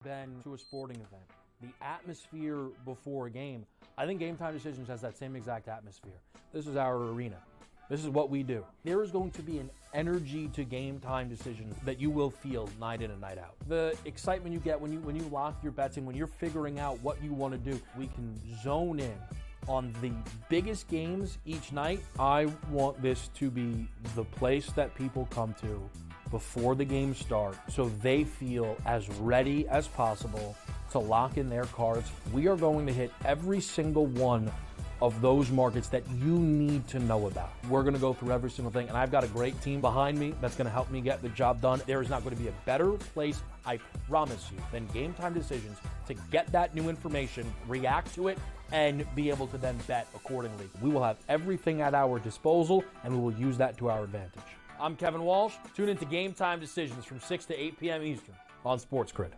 Been to a sporting event, the atmosphere before a game, I think Game Time Decisions has that same exact atmosphere. This is our arena. This is what we do. There is going to be an energy to Game Time Decisions that you will feel night in and night out. The excitement you get when you lock your bets in, when you're figuring out what you want to do, we can zone in on the biggest games each night. I want this to be the place that people come to before the games start so they feel as ready as possible to lock in their cards. We are going to hit every single one of those markets that you need to know about. We're going to go through every single thing, and I've got a great team behind me that's going to help me get the job done. There is not going to be a better place, I promise you, than Game Time Decisions to get that new information, react to it, and be able to then bet accordingly. We will have everything at our disposal, and we will use that to our advantage. I'm Kevin Walsh. Tune into Game Time Decisions from 6 to 8 p.m. Eastern on SportsGrid.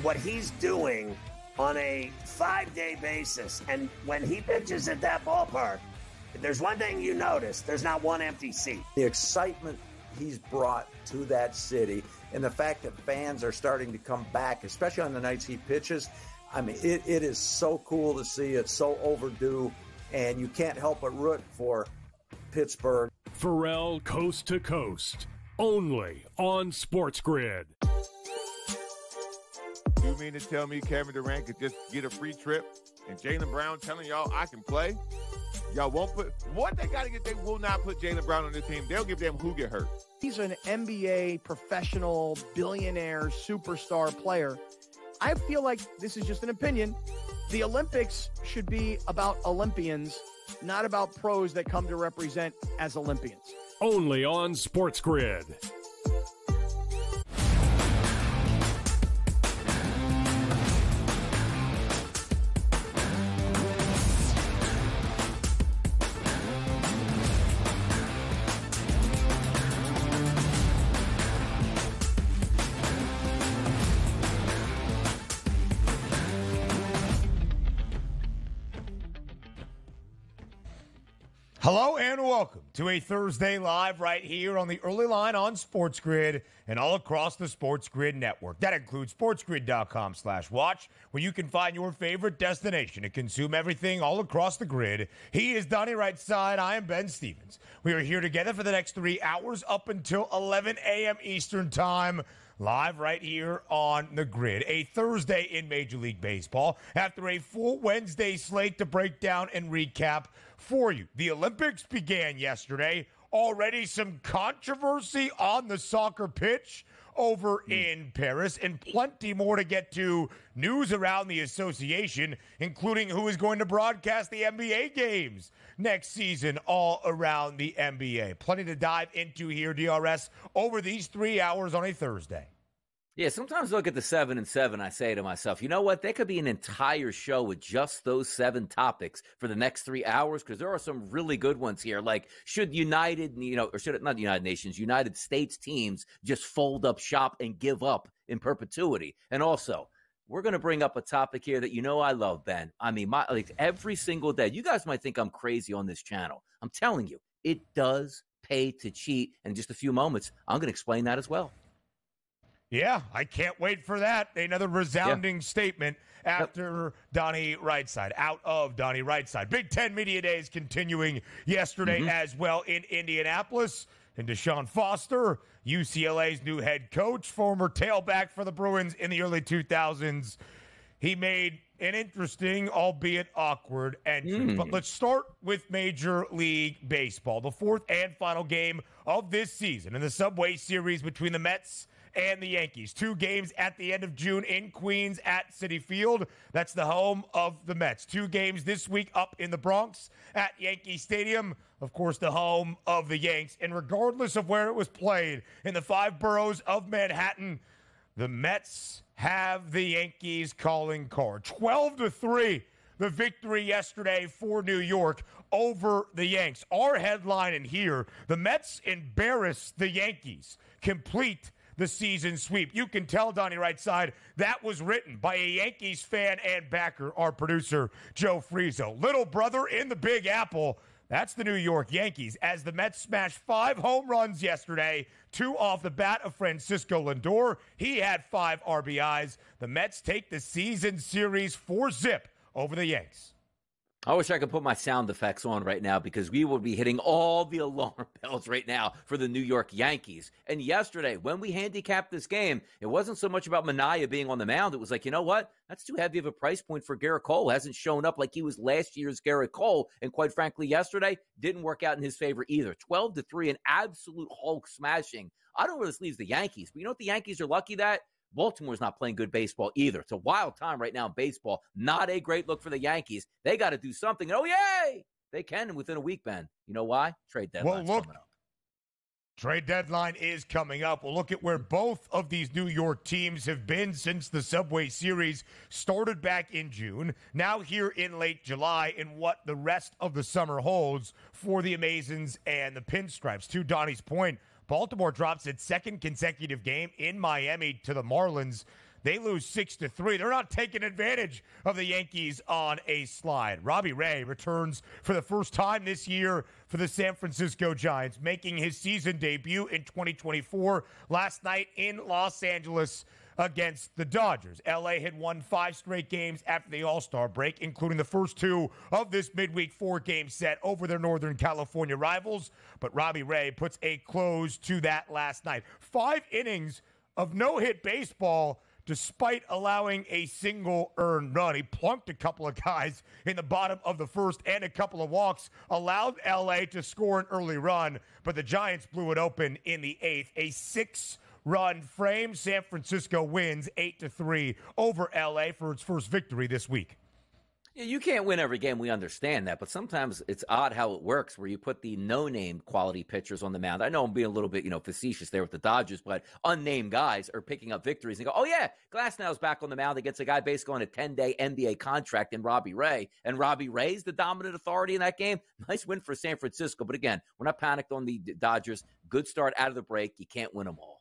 What he's doing on a 5-day basis, and when he pitches at that ballpark, if there's one thing you notice, there's not one empty seat. The excitement he's brought to that city and the fact that fans are starting to come back, especially on the nights he pitches, I mean, it is so cool to see. It's so overdue, and you can't help but root for Pittsburgh. Pharrell Coast to Coast, only on SportsGrid. You mean to tell me Kevin Durant could just get a free trip and Jaylen Brown telling y'all I can play? Y'all won't put what they got to get. They will not put Jaylen Brown on the team. They'll give them who get hurt. He's an NBA professional, billionaire, superstar player. I feel like this is just an opinion. The Olympics should be about Olympians, not about pros that come to represent as Olympians. Only on SportsGrid. Hello and welcome to a Thursday Live right here on the early line on SportsGrid and all across the SportsGrid network. That includes sportsgrid.com/watch, where you can find your favorite destination to consume everything all across the grid. He is Donnie Rightside. I am Ben Stevens. We are here together for the next 3 hours up until 11 a.m. Eastern Time. Live right here on the grid. A Thursday in Major League Baseball after a full Wednesday slate to break down and recap for you. The Olympics began yesterday. Already some controversy on the soccer pitch over in Paris, and plenty more to get to. News around the association, including who is going to broadcast the NBA games next season all around the NBA. Plenty to dive into here, DRS, over these 3 hours on a Thursday. Yeah, sometimes I look at the 7 and 7, I say to myself, you know what? There could be an entire show with just those 7 topics for the next 3 hours, because there are some really good ones here. Like, should United, or should it not United Nations, United States teams just fold up shop and give up in perpetuity? And also, we're going to bring up a topic here that I love, Ben. I mean, every single day. You guys might think I'm crazy on this channel. I'm telling you, it does pay to cheat. And in just a few moments, I'm going to explain that as well. Yeah, I can't wait for that. Another resounding statement after Donnie Rightside, out of Donnie Rightside. Big Ten Media Days continuing yesterday as well in Indianapolis. And Deshaun Foster, UCLA's new head coach, former tailback for the Bruins in the early 2000s. He made an interesting, albeit awkward, entrance. But let's start with Major League Baseball. The fourth and final game of this season in the Subway Series between the Mets and the Yankees. 2 games at the end of June in Queens at Citi Field. That's the home of the Mets. 2 games this week up in the Bronx at Yankee Stadium. Of course, the home of the Yanks. And regardless of where it was played in the 5 boroughs of Manhattan, the Mets have the Yankees calling card. 12-3, the victory yesterday for New York over the Yanks. Our headline in here, the Mets embarrass the Yankees, complete the season sweep. You can tell, Donnie Rightside, that was written by a Yankees fan and backer, our producer, Joe Frizo. Little brother in the Big Apple, That's the New York Yankees, as the Mets smashed 5 home runs yesterday, 2 off the bat of Francisco Lindor. He had 5 RBIs. The Mets take the season series 4-0 over the Yanks. I wish I could put my sound effects on right now because we would be hitting all the alarm bells right now for the New York Yankees. And yesterday, when we handicapped this game, it wasn't so much about Manaea being on the mound. It was like, you know what? That's too heavy of a price point for Garrett Cole. Hasn't shown up like he was last year's Garrett Cole. And quite frankly, yesterday didn't work out in his favor either. 12-3, an absolute Hulk smashing. I don't know where this leaves the Yankees, but you know what the Yankees are lucky that? Baltimore's not playing good baseball either. It's a wild time right now in baseball. Not a great look for the Yankees. They got to do something. Oh, yay! They can within a week, Ben. You know why? Trade deadline's coming up. Trade deadline is coming up. We'll look at where both of these New York teams have been since the Subway Series started back in June. Now here in late July, and what the rest of the summer holds for the Amazons and the Pinstripes. To Donnie's point, Baltimore drops its second consecutive game in Miami to the Marlins. They lose 6-3. They're not taking advantage of the Yankees on a slide. Robbie Ray returns for the first time this year for the San Francisco Giants, making his season debut in 2024 last night in Los Angeles against the Dodgers. LA had won 5 straight games after the All-Star break, including the first 2 of this midweek 4-game set over their Northern California rivals. But Robbie Ray puts a close to that last night. 5 innings of no-hit baseball despite allowing a single earned run. He plunked a couple of guys in the bottom of the first and a couple of walks, allowed LA to score an early run, but the Giants blew it open in the 8th. A 6-run frame. San Francisco wins 8-3 over LA for its first victory this week. Yeah, you can't win every game. We understand that, but sometimes it's odd how it works where you put the no-name quality pitchers on the mound. I know I'm being a little bit, facetious there with the Dodgers, but unnamed guys are picking up victories and go, oh yeah, Glasnow's back on the mound. He gets a guy basically on a 10-day NBA contract in Robbie Ray, and Robbie Ray's the dominant authority in that game. Nice win for San Francisco, but again, we're not panicked on the Dodgers. Good start out of the break. You can't win them all.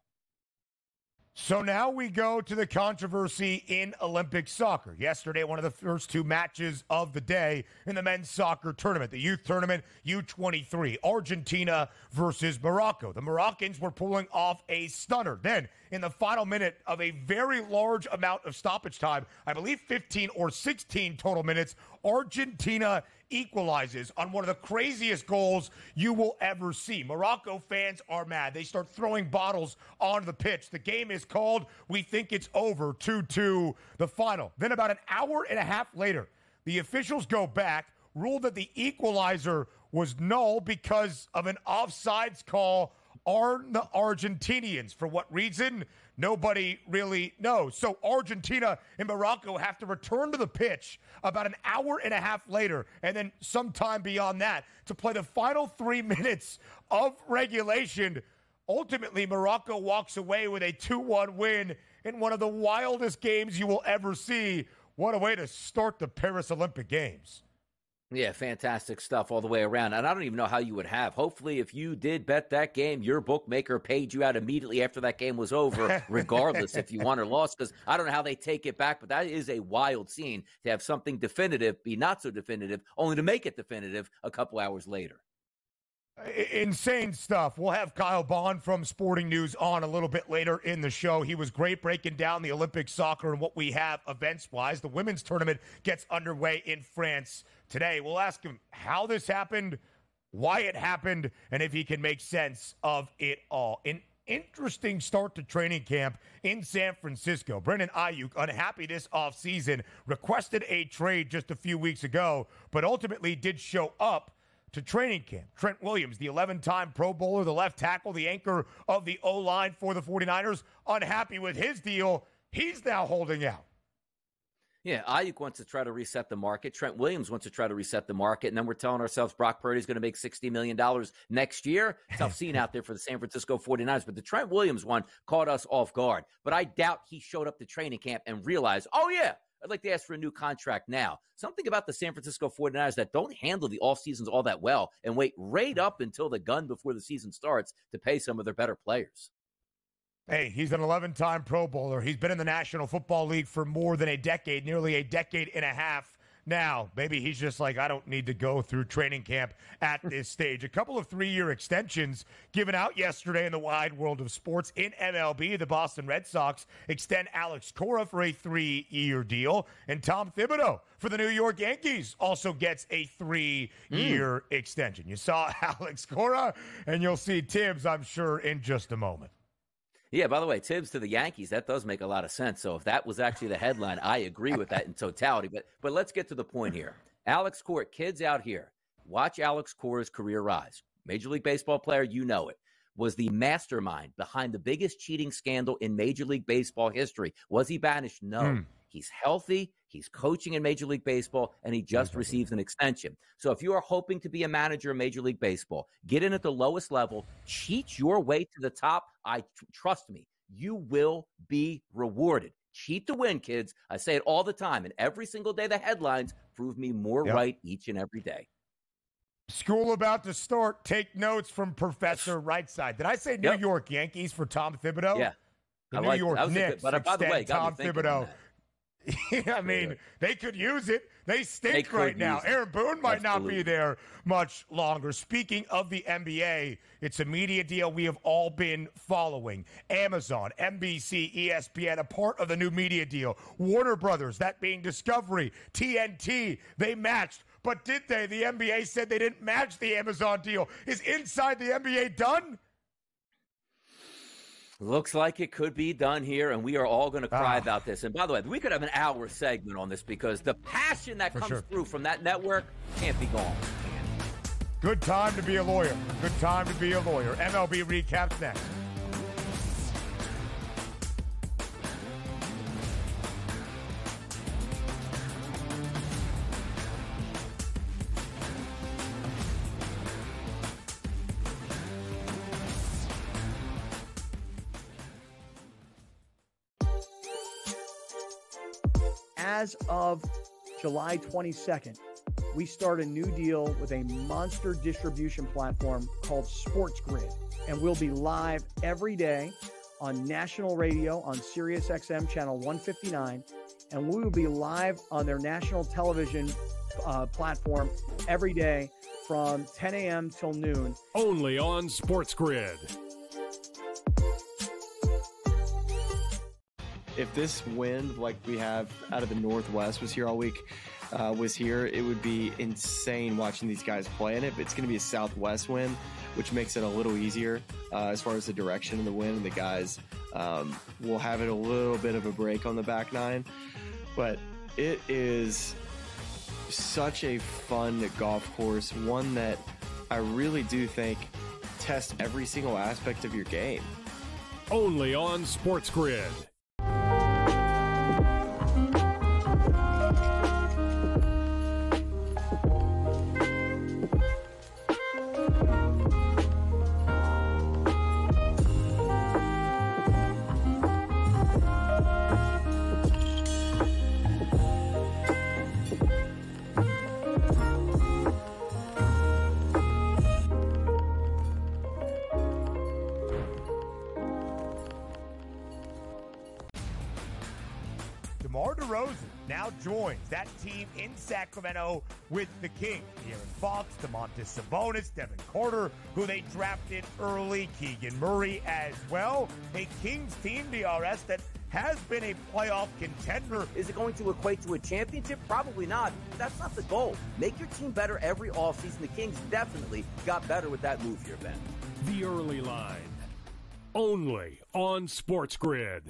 So now we go to the controversy in Olympic soccer. Yesterday, one of the first 2 matches of the day in the men's soccer tournament, the youth tournament, U23, Argentina versus Morocco. The Moroccans were pulling off a stunner. Then, in the final minute of a very large amount of stoppage time, I believe 15 or 16 total minutes, Argentina equalizes on one of the craziest goals you will ever see. Morocco fans are mad. They start throwing bottles onto the pitch. The game is called. We think it's over. 2-2 the final. Then about an hour and a half later, the officials go back, rule that the equalizer was null because of an offsides call on the Argentinians. For what reason? Nobody really knows. So Argentina and Morocco have to return to the pitch about an hour and a half later, and then sometime beyond that, to play the final 3 minutes of regulation. Ultimately, Morocco walks away with a 2-1 win in one of the wildest games you will ever see. What a way to start the Paris Olympic Games. Yeah, fantastic stuff all the way around. And I don't even know how you would have. Hopefully, if you did bet that game, your bookmaker paid you out immediately after that game was over, regardless if you won or lost, because I don't know how they take it back, but that is a wild scene to have something definitive be not so definitive, only to make it definitive a couple hours later. Insane stuff. We'll have Kyle Bond from Sporting News on a little bit later in the show. He was great breaking down the Olympic soccer and what we have events-wise. The women's tournament gets underway in France today. We'll ask him how this happened, why it happened, and if he can make sense of it all. An interesting start to training camp in San Francisco. Brandon Ayuk, unhappy this offseason, requested a trade just a few weeks ago, but ultimately did show up to training camp. Trent Williams, the 11-time Pro Bowler, the left tackle, the anchor of the O-line for the 49ers, unhappy with his deal. He's now holding out. Yeah, Ayuk wants to try to reset the market. Trent Williams wants to try to reset the market. And then we're telling ourselves Brock Purdy's going to make $60 million next year. Tough scene out there for the San Francisco 49ers. But the Trent Williams one caught us off guard. But I doubt he showed up to training camp and realized, oh, yeah, I'd like to ask for a new contract now. Something about the San Francisco 49ers that don't handle the off seasons all that well and wait right up until the gun before the season starts to pay some of their better players. Hey, he's an 11-time Pro Bowler. He's been in the National Football League for more than a decade, nearly a decade and a half now. Maybe he's just like, I don't need to go through training camp at this stage. A couple of 3-year extensions given out yesterday in the wide world of sports. In MLB, the Boston Red Sox extend Alex Cora for a 3-year deal, and Tom Thibodeau for the New York Yankees also gets a 3-year extension. You saw Alex Cora, and you'll see Tibbs, I'm sure, in just a moment. Yeah, by the way, Tibbs to the Yankees, that does make a lot of sense. So if that was actually the headline, I agree with that in totality. But let's get to the point here. Alex Cora, kids out here, watch Alex Cora's career rise. Major League Baseball player, you know it, was the mastermind behind the biggest cheating scandal in Major League Baseball history. Was he banished? No. He's healthy, he's coaching in Major League Baseball, and he just received an extension. So if you are hoping to be a manager in Major League Baseball, get in at the lowest level, cheat your way to the top, trust me, you will be rewarded. Cheat to win, kids. I say it all the time, and every single day the headlines prove me more right each and every day. School about to start. Take notes from Professor Rightside. Did I say New York Yankees for Tom Thibodeau? Yeah. The New York Knicks but by the way, Tom Thibodeau. I mean, they could use it. They stink right now. Aaron Boone might not be there much longer. Speaking of the NBA, it's a media deal we have all been following. Amazon, NBC, ESPN, a part of the new media deal. Warner Brothers, that being Discovery, TNT, they matched. But did they? The NBA said they didn't match the Amazon deal. Is Inside the NBA done? Looks like it could be done here, and we are all going to cry about this. And by the way, we could have an hour segment on this because the passion that comes through from that network can't be gone. Good time to be a lawyer. Good time to be a lawyer. MLB recaps next. As of July 22nd, we start a new deal with a monster distribution platform called SportsGrid, and we'll be live every day on national radio on SiriusXM channel 159, and we will be live on their national television platform every day from 10 a.m. till noon. Only on SportsGrid. If this wind, like we have out of the Northwest, was here all week, it would be insane watching these guys play in it. But it's going to be a southwest wind, which makes it a little easier as far as the direction of the wind. And the guys will have it a little bit of a break on the back nine. But it is such a fun golf course, one that I really do think tests every single aspect of your game. Only on SportsGrid. Now joins that team in Sacramento with the Kings. De'Aaron Fox, Domantas Sabonis, Devin Carter, who they drafted early, Keegan Murray as well. A Kings team, DRS, that has been a playoff contender. Is it going to equate to a championship? Probably not. That's not the goal. Make your team better every offseason. The Kings definitely got better with that move here, Ben. The early line. Only on SportsGrid.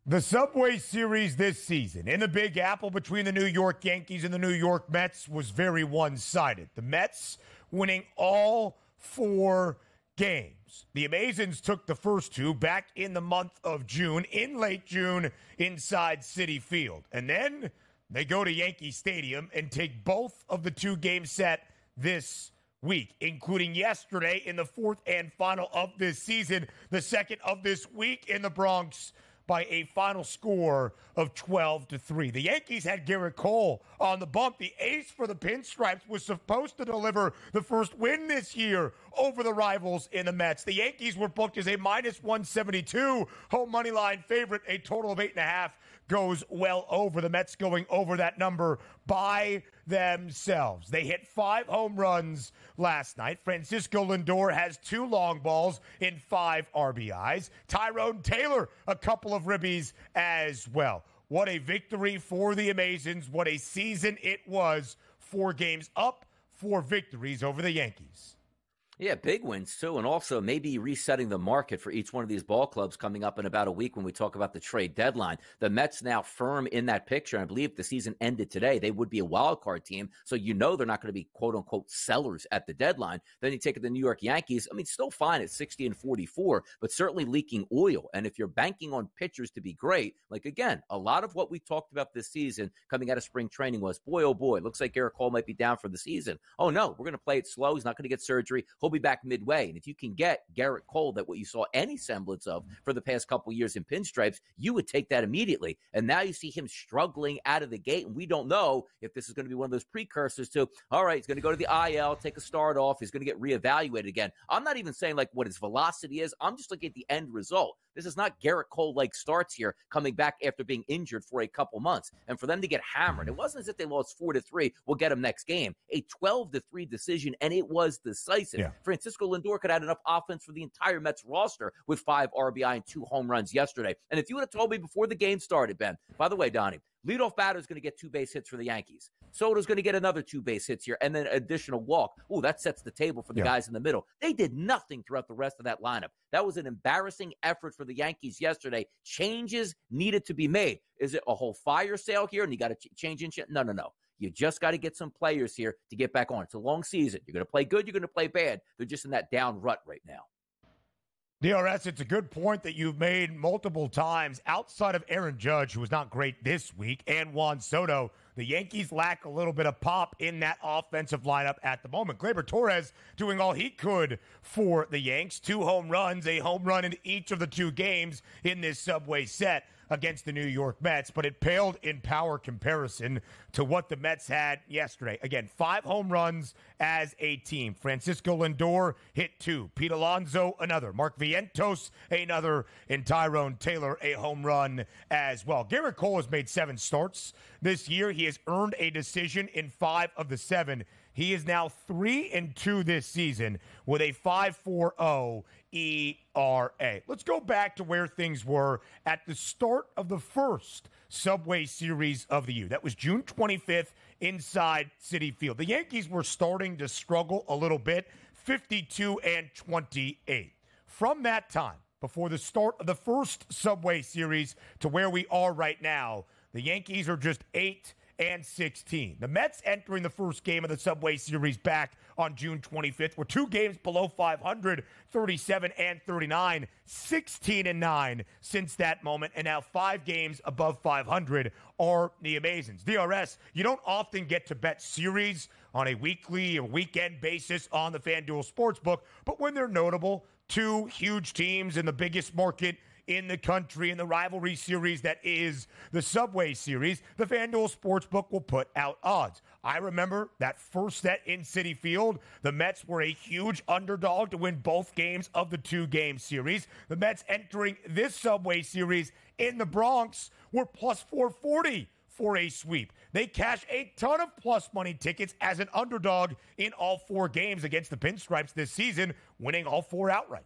The Subway Series this season in the Big Apple between the New York Yankees and the New York Mets was very one-sided. The Mets winning all 4 games. The Amazons took the first 2 back in the month of June, in late June, inside Citi Field. And then they go to Yankee Stadium and take both of the 2-game set this week, including yesterday in the 4th and final of this season, the second of this week in the Bronx, by a final score of 12-3. The Yankees had Garrett Cole on the bump. The ace for the Pinstripes was supposed to deliver the first win this year over the rivals in the Mets. The Yankees were booked as a -172 home money line favorite. A total of 8.5 goes well over. The Mets going over that number by themselves. They hit 5 home runs last night. Francisco Lindor has 2 long balls in 5 RBIs. Tyrone Taylor, a couple of ribbies as well. What a victory for the Amazons. What a season it was. 4 games up, 4 victories over the Yankees. Yeah, big wins, too, and also maybe resetting the market for each one of these ball clubs coming up in about a week when we talk about the trade deadline. The Mets now firm in that picture, and I believe if the season ended today, they would be a wild card team, so you know they're not going to be quote-unquote sellers at the deadline. Then you take the New York Yankees, I mean, still fine at 60-44, but certainly leaking oil, and if you're banking on pitchers to be great, like, again, a lot of what we talked about this season coming out of spring training was, boy, oh boy, looks like Garrett Cole might be down for the season. Oh, no, we're going to play it slow. He's not going to get surgery. He'll be back midway. And if you can get Garrett Cole, that what you saw any semblance of for the past couple years in pinstripes, you would take that immediately. And now you see him struggling out of the gate. And we don't know if this is going to be one of those precursors to, all right, he's going to go to the IL, take a start off. He's going to get reevaluated again. I'm not even saying like what his velocity is. I'm just looking at the end result. This is not Garrett Cole-like starts here coming back after being injured for a couple months. And for them to get hammered, it wasn't as if they lost 4-3. We'll get him next game. A 12-3 decision, and it was decisive. Yeah. Francisco Lindor could have enough offense for the entire Mets roster with 5 RBI and 2 home runs yesterday. And if you would have told me before the game started, Ben, by the way, Donnie, leadoff batter is going to get 2 base hits for the Yankees. Soto's going to get another 2 base hits here, and then an additional walk. Ooh, that sets the table for the guys in the middle. They did nothing throughout the rest of that lineup. That was an embarrassing effort for the Yankees yesterday. Changes needed to be made. Is it a whole fire sale here, and you got to change in shit? No. You just got to get some players here to get back on. It's a long season. You're going to play good. You're going to play bad. They're just in that down rut right now. DRS, it's a good point that you've made multiple times. Outside of Aaron Judge, who was not great this week, and Juan Soto, the Yankees lack a little bit of pop in that offensive lineup at the moment. Gleyber Torres doing all he could for the Yanks. 2 home runs, a home run in each of the 2 games in this Subway set against the New York Mets, but it paled in power comparison to what the Mets had yesterday. Again, 5 home runs as a team. Francisco Lindor hit 2. Pete Alonso, another. Mark Vientos, another. And Tyrone Taylor, a home run as well. Garrett Cole has made 7 starts this year. He has earned a decision in 5 of the 7. He is now 3-2 this season with a 5.40 ERA. Let's go back to where things were at the start of the first Subway Series of the year. That was June 25th inside Citi Field. The Yankees were starting to struggle a little bit, 52-28. From that time, before the start of the first Subway Series to where we are right now, the Yankees are just 8-16. The Mets entering the first game of the Subway Series back on June 25th were 2 games below 500, 37-39, 16-9 since that moment, and now 5 games above 500 are the Amazons. DRS, you don't often get to bet series on a weekly or weekend basis on the FanDuel Sportsbook, but when they're notable, 2 huge teams in the biggest market in the country in the rivalry series that is the Subway Series, the FanDuel Sportsbook will put out odds. I remember that first set in Citi Field. The Mets were a huge underdog to win both games of the 2-game series. The Mets entering this Subway Series in the Bronx were plus 440 for a sweep. They cashed a ton of plus money tickets as an underdog in all 4 games against the Pinstripes this season, winning all 4 outright.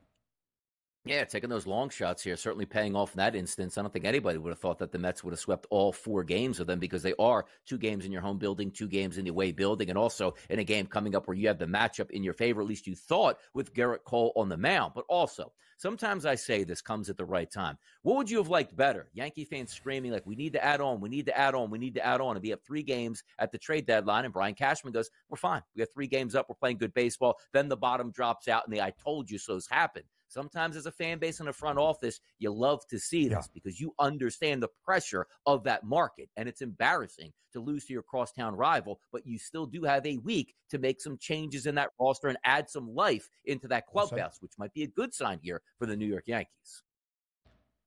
Yeah, taking those long shots here, certainly paying off in that instance. I don't think anybody would have thought that the Mets would have swept all 4 games of them because they are 2 games in your home building, 2 games in the away building, and also in a game coming up where you have the matchup in your favor, at least you thought, with Garrett Cole on the mound. But also, sometimes I say this comes at the right time. What would you have liked better? Yankee fans screaming like, we need to add on, we need to add on, we need to add on, and we have 3 games at the trade deadline, and Brian Cashman goes, we're fine. We have 3 games up, we're playing good baseball. Then the bottom drops out, and the I told you so's happen. Sometimes as a fan base in the front office, you love to see this because you understand the pressure of that market. And it's embarrassing to lose to your crosstown rival, but you still do have a week to make some changes in that roster and add some life into that clubhouse, which might be a good sign here for the New York Yankees.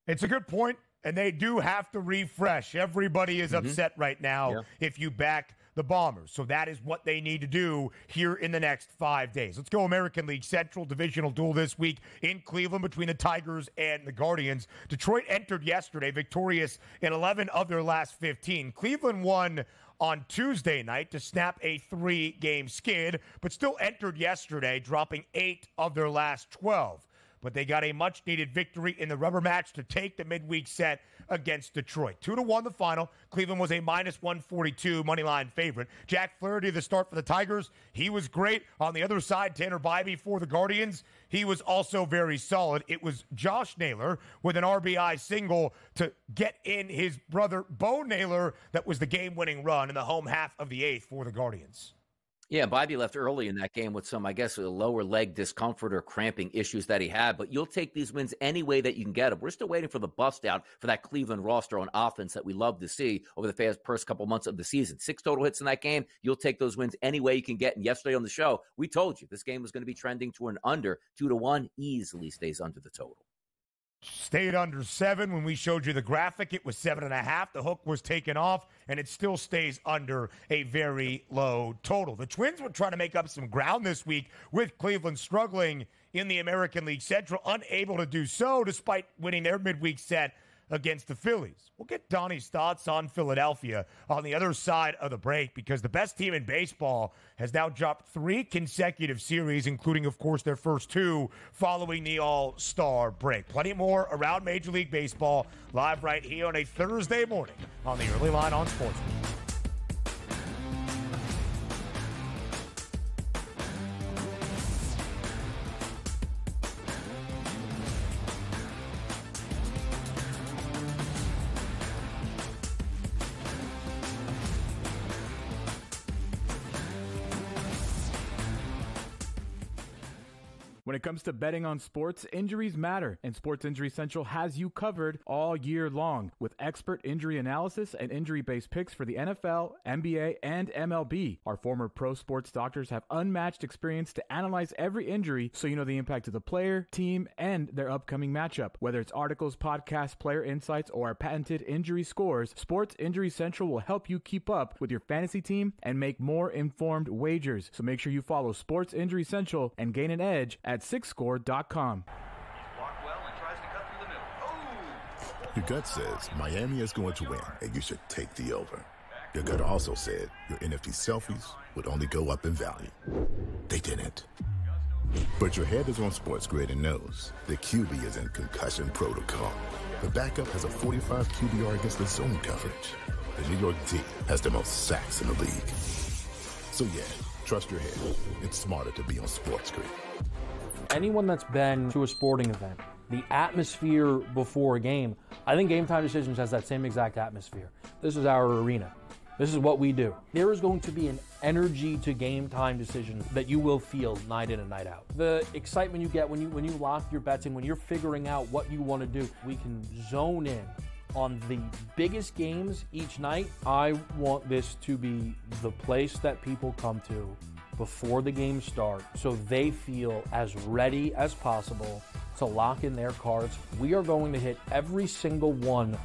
It's a good point. and they do have to refresh. Everybody is upset right now if you back the Bombers. So that is what they need to do here in the next 5 days. Let's go American League Central divisional duel this week in Cleveland between the Tigers and the Guardians. Detroit entered yesterday victorious in 11 of their last 15. Cleveland won on Tuesday night to snap a 3-game skid, but still entered yesterday, dropping 8 of their last 12. But they got a much-needed victory in the rubber match to take the midweek set against Detroit. 2-1 the final. Cleveland was a -142 moneyline favorite. Jack Flaherty, the start for the Tigers, he was great. On the other side, Tanner Bybee for the Guardians, he was also very solid. It was Josh Naylor with an RBI single to get in his brother Bo Naylor that was the game-winning run in the home half of the 8th for the Guardians. Yeah, Bybee left early in that game with some, I guess, lower leg discomfort or cramping issues that he had. But you'll take these wins any way that you can get them. We're still waiting for the bust out for that Cleveland roster on offense that we love to see over the first couple months of the season. 6 total hits in that game. You'll take those wins any way you can get. And yesterday on the show, we told you this game was going to be trending to an under. 2-1 easily stays under the total. Stayed under 7. When we showed you the graphic, it was 7.5. The hook was taken off, and it still stays under a very low total. The Twins were trying to make up some ground this week with Cleveland struggling in the American League Central, unable to do so despite winning their midweek set against the Phillies. We'll get Donnie's thoughts on Philadelphia on the other side of the break, because the best team in baseball has now dropped 3 consecutive series, including, of course, their first 2 following the All-Star break. Plenty more around Major League Baseball live right here on a Thursday morning on the Early Line on SportsGrid. When it comes to betting on sports, injuries matter, and Sports Injury Central has you covered all year long with expert injury analysis and injury-based picks for the NFL, NBA, and MLB. Our former pro sports doctors have unmatched experience to analyze every injury so you know the impact of the player, team, and their upcoming matchup. Whether it's articles, podcasts, player insights, or our patented injury scores, Sports Injury Central will help you keep up with your fantasy team and make more informed wagers. So make sure you follow Sports Injury Central and gain an edge at sixscore.com. Your gut says Miami is going to win, and you should take the over. Your gut also said your NFT selfies would only go up in value. They didn't. But your head is on SportsGrid and knows the QB is in concussion protocol. The backup has a 45 QBR against the zone coverage. The New York D has the most sacks in the league. So yeah, trust your head. It's smarter to be on SportsGrid. Anyone that's been to a sporting event, the atmosphere before a game, I think Game Time Decisions has that same exact atmosphere. This is our arena. This is what we do. There is going to be an energy to Game Time Decisions that you will feel night in and night out. The excitement you get when you lock your bets in, when you're figuring out what you want to do, we can zone in on the biggest games each night. I want this to be the place that people come to before the games start so they feel as ready as possible to lock in their cards. We are going to hit every single one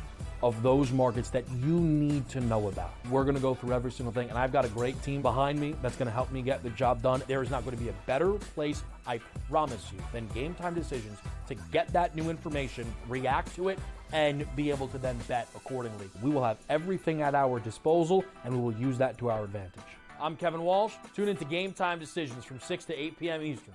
of those markets that you need to know about. We're going to go through every single thing, and I've got a great team behind me that's going to help me get the job done. There is not going to be a better place, I promise you, than Game Time Decisions to get that new information, react to it, and be able to then bet accordingly. We will have everything at our disposal, and we will use that to our advantage. I'm Kevin Walsh. Tune into Game Time Decisions from 6 to 8 p.m. Eastern.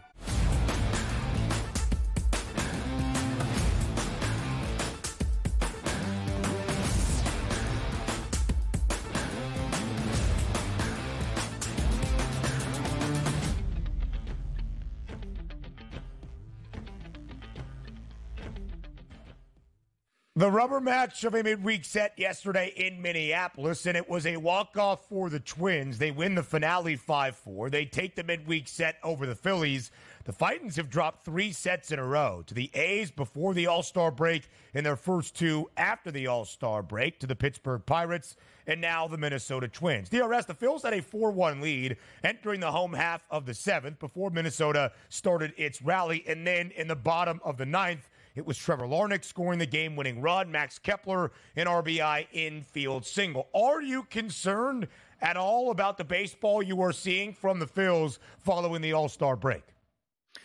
The rubber match of a midweek set yesterday in Minneapolis, and it was a walk-off for the Twins. They win the finale 5-4. They take the midweek set over the Phillies. The Titans have dropped 3 sets in a row to the A's before the All-Star break and their first 2 after the All-Star break to the Pittsburgh Pirates and now the Minnesota Twins. DRS, the Phils had a 4-1 lead entering the home half of the 7th before Minnesota started its rally, and then in the bottom of the 9th, It was Trevor Larnach scoring the game-winning run, Max Kepler, an RBI infield single. Are you concerned at all about the baseball you are seeing from the Phils following the All-Star break?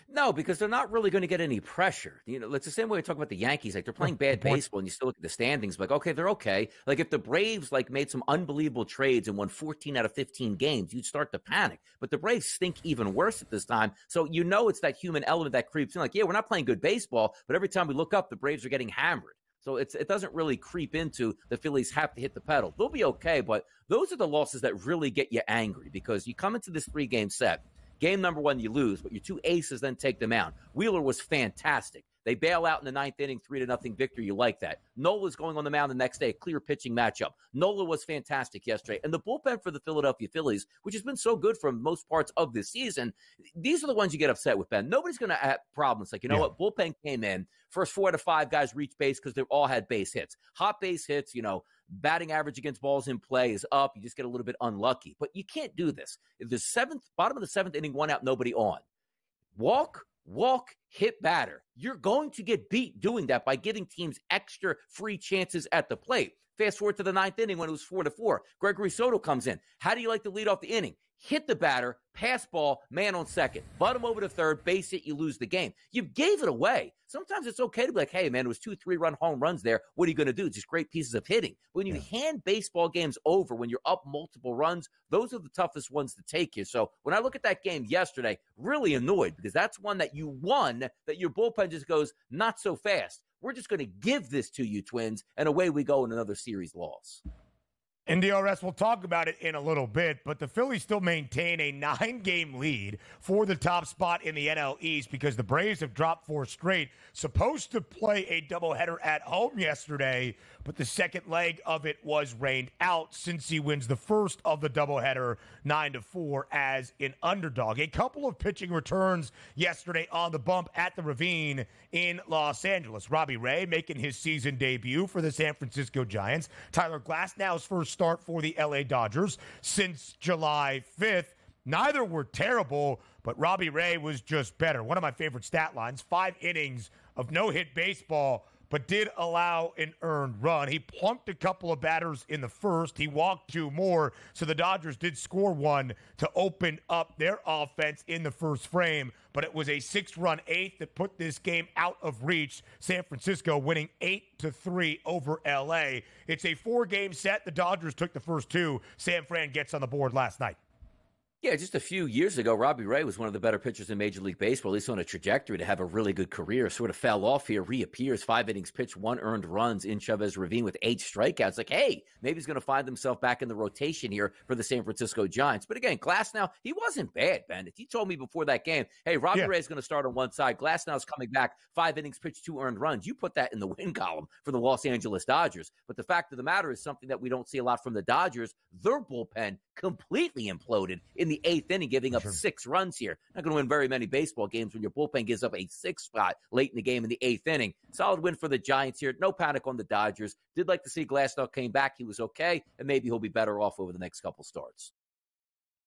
No, because they're not really going to get any pressure. It's the same way we talk about the Yankees. Like, they're playing bad baseball, and you still look at the standings, like, okay, they're okay. Like, if the Braves, made some unbelievable trades and won 14 out of 15 games, you'd start to panic. But the Braves stink even worse at this time. So it's that human element that creeps in. Like, yeah, we're not playing good baseball, but every time we look up, the Braves are getting hammered. So it doesn't really creep into the Phillies have to hit the pedal. They'll be okay, but those are the losses that really get you angry, because you come into this 3-game set. Game number 1, you lose, but your 2 aces then take them out. Wheeler was fantastic. They bail out in the 9th inning, 3-0 victory. You like that. Nola's going on the mound the next day, clear pitching matchup. Nola was fantastic yesterday. And the bullpen for the Philadelphia Phillies, which has been so good for most parts of this season, these are the ones you get upset with, Ben. Nobody's going to have problems. Like, what? Bullpen came in. First 4 out of 5 guys reached base because they all had base hits. Hot base hits, batting average against balls in play is up. You just get a little bit unlucky. But you can't do this. If the bottom of the 7th inning, 1 out, nobody on. Walk, hit batter. You're going to get beat doing that by giving teams extra free chances at the plate. Fast forward to the 9th inning when it was 4-4. Gregory Soto comes in. How do you like to lead off the inning? Hit the batter, pass ball, man on second. Butt him over to third, base hit, you lose the game. You gave it away. Sometimes it's okay to be like, hey, man, it was 2 3-run home runs there. What are you going to do? Just great pieces of hitting. But when you hand baseball games over, when you're up multiple runs, those are the toughest ones to take you. So when I look at that game yesterday, really annoyed, because that's one that you won, that your bullpen just goes, not so fast. We're just going to give this to you, Twins, and away we go in another series loss. In DRS, we'll talk about it in a little bit, but the Phillies still maintain a 9-game lead for the top spot in the NL East because the Braves have dropped 4 straight. Supposed to play a doubleheader at home yesterday, but the second leg of it was rained out since he wins the first of the doubleheader 9-4 as an underdog. A couple of pitching returns yesterday on the bump at the Ravine in Los Angeles. Robbie Ray making his season debut for the San Francisco Giants. Tyler Glasnow's first start for the LA Dodgers since July 5th. Neither were terrible, but Robbie Ray was just better. One of my favorite stat lines, 5 innings of no-hit baseball, but did allow an earned run. He plunked a couple of batters in the first. He walked 2 more, so the Dodgers did score 1 to open up their offense in the first frame, but it was a 6-run 8th that put this game out of reach. San Francisco winning 8-3 over LA. It's a 4-game set. The Dodgers took the first 2. San Fran gets on the board last night. Yeah, just a few years ago, Robbie Ray was one of the better pitchers in Major League Baseball, at least on a trajectory to have a really good career. Sort of fell off here, reappears, 5 innings pitched, 1 earned runs in Chavez Ravine with 8 strikeouts. Like, hey, maybe he's going to find himself back in the rotation here for the San Francisco Giants. But again, Glasnow, he wasn't bad, Ben. If you told me before that game, hey, Robbie Ray's going to start on one side, Glasnow's coming back, 5 innings pitched, 2 earned runs, you put that in the win column for the Los Angeles Dodgers. But the fact of the matter is something that we don't see a lot from the Dodgers. Their bullpen completely imploded in the 8th inning, giving up 6 runs here. Not going to win very many baseball games when your bullpen gives up a 6th spot late in the game in the 8th inning. Solid win for the Giants here. No panic on the Dodgers. Did like to see Glasnow came back. He was okay, and maybe he'll be better off over the next couple starts.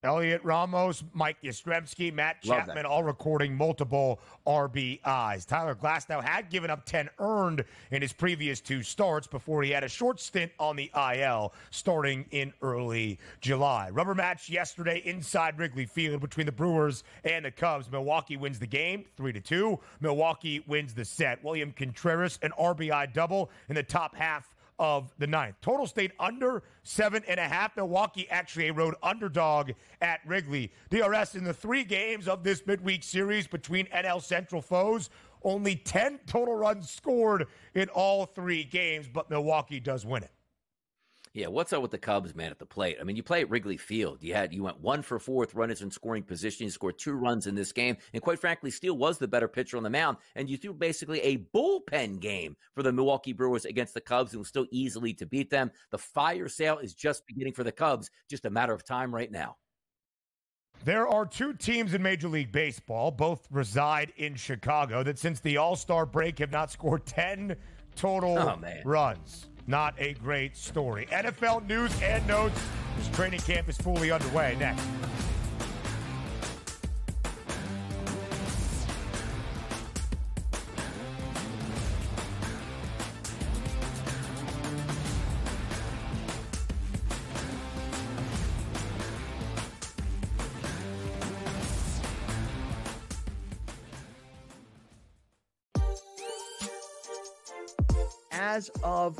Elliot Ramos, Mike Yastrzemski, Matt Chapman, all recording multiple RBIs. Tyler Glasnow had given up 10 earned in his previous 2 starts before he had a short stint on the IL starting in early July. Rubber match yesterday inside Wrigley Field between the Brewers and the Cubs. Milwaukee wins the game 3-2. Milwaukee wins the set. William Contreras, an RBI double in the top half of the 9th. Total stayed under 7.5. Milwaukee actually a road underdog at Wrigley. DRS in the 3 games of this midweek series between NL Central foes, only 10 total runs scored in all 3 games, but Milwaukee does win it. Yeah, what's up with the Cubs, man, at the plate? I mean, you play at Wrigley Field. You went 1 for 4 with runners in scoring position. You scored 2 runs in this game. And quite frankly, Steele was the better pitcher on the mound. And you threw basically a bullpen game for the Milwaukee Brewers against the Cubs and was still easily to beat them. The fire sale is just beginning for the Cubs. Just a matter of time right now. There are 2 teams in Major League Baseball, both reside in Chicago, that since the All-Star break have not scored 10 total runs. Not a great story. NFL news and notes. This training camp is fully underway. Next. as of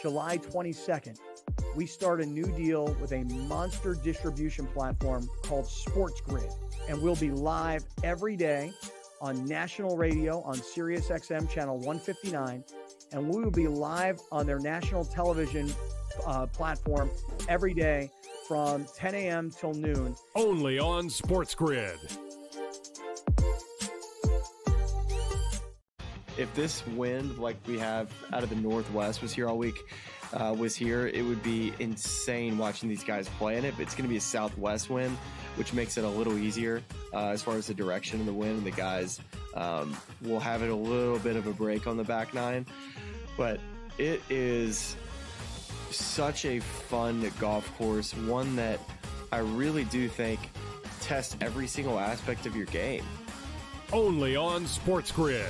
July 22nd, we start a new deal with a monster distribution platform called SportsGrid. And we'll be live every day on national radio on Sirius XM channel 159. And we will be live on their national television platform every day from 10 a.m. till noon. Only on SportsGrid. If this wind like we have out of the Northwest was here all week, it would be insane watching these guys play. And it's going to be a southwest wind, which makes it a little easier as far as the direction of the wind. And the guys will have it a little bit of a break on the back nine. But it is such a fun golf course, one that I really do think tests every single aspect of your game. Only on SportsGrid.